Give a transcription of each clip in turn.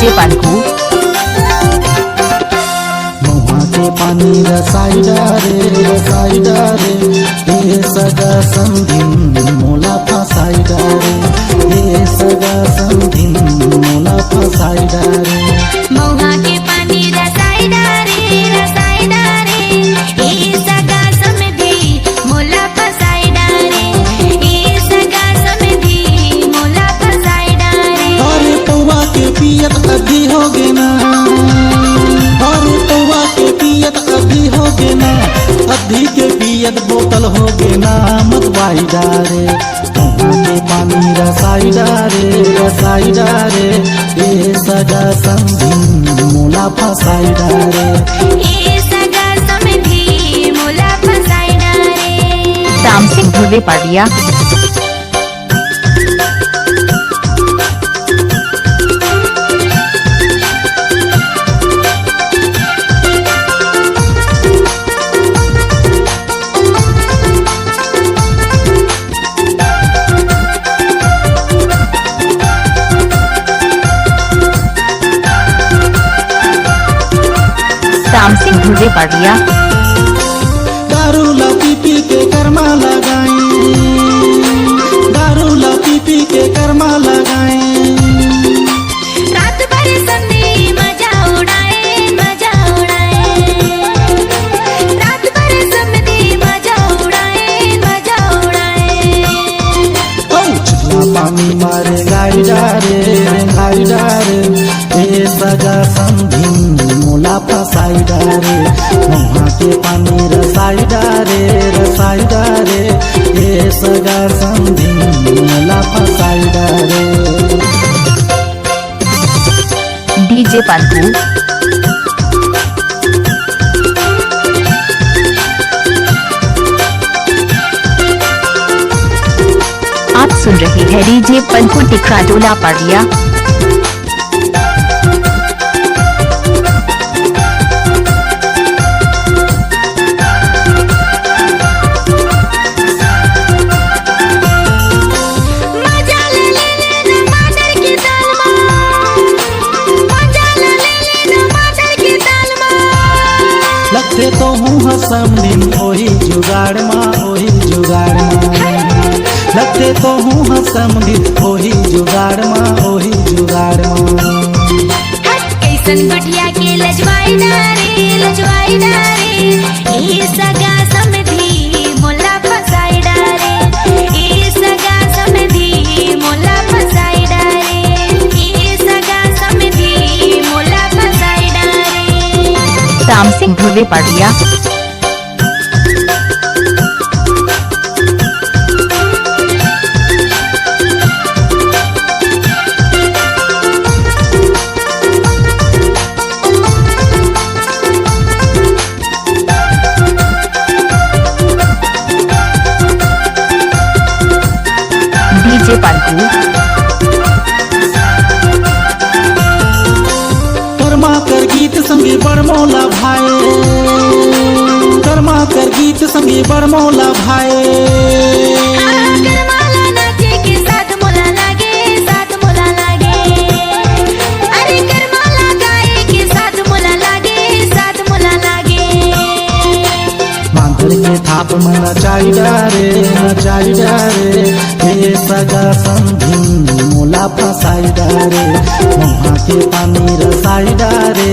DJ पानकू महुआ के पानी रसाइडा रे हे सगा समधिन मोला फसाइडा रे हे सगा समधिन मोला फसाइडा रे महुआ के पानी रसाइडा रे ए सगा समधी मोला फसाइडा रे ए सगा समधी मोला फसाइडा रे। अरे पौवा के पियत अभी हो गे ना, अरे पौवा के पियत अभी हो गे ना, अभी के पियत बोतल हो गे ना मत वाइडा रे महुआ के पानी रसाइडा रे ए सगा समधिन मोला फसाइडा रे ए सगा समधी मोला फसाइडा रे। श्याम सिंह धुर्वे पाटिया श्याम सिंह धुर्वे पाटिया दारू ला पी के कर्मा लगाए, दारू ला पी के कर्मा लगाए रात भर संधि मजा उड़ाए रात भर संधि मजा उड़ाए चिकना पानी मारे गाइडा रे ए सगा समधिन मोला फसाइडा रे महुआ के पानी रसाइडा रे ए सगा समधिन मोला फसाइडा रे डीजे पानकू आप सुन रहे हैं डीजे पनकू टिक्का डोला पाटिया। मजा ले टमाटर की दाल मजा ले टमाटर की दाल लगते तो हूँ समधिन ओही जुगाड़ माँ लगते तो हूँ समधिन ओही जुगाड़ माँ कैसन गुटिया के लजवाइडा रे ए सगा समधी मोला फसाइडा रे ए सगा समधी मोला फसाइडा रे ए सगा समधी मोला फसाइडा रे। श्याम सिंह धुर्वे पाटिया डीजे पानकू कर्मा कर गीत संगे बड़मौला भाई, कर्मा कर गीत संगे बड़मौला भाई करमाला नाचे के साथ मोला लागे अरे करमाला गाए के साथ मोला लागे मांतर के थाप में नचाइडा रे हे सगा समधिन मोला फसाइडा रे महुआ के पानी रसाइडा रे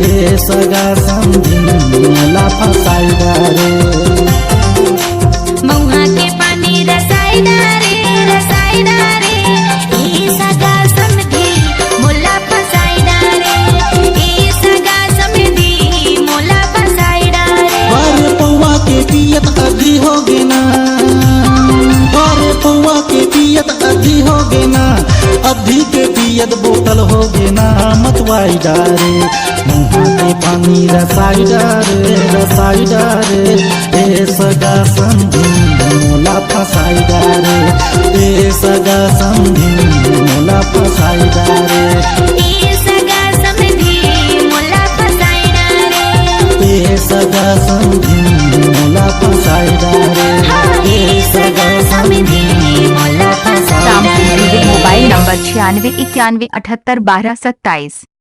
हे सगा समधिन मोला फसाइडा रे महुआ के पानी रसाइडा रे ए सगा समधी मोला फसाइडा रे ए सगा समधी मोला फसाइडा रे। अरे पौवा के पियत अभी हो गे ना, अरे पौवा के पियत अभी हो गे ना, अभी के पियत बोतल हो गे ना मत वाइडा रे महुआ के पानी रसाइडा रे ए सगा समधिन मोला फसाइडा रे ए सगा समधिन मोला फसाइडा रे ए सगा समधी मोला फसाइडा रे ए सगा समधिन मोला फसाइडा रे ए सगा समधिन मोला फसाइडा रे। Mobile number 96 91 78 12 27।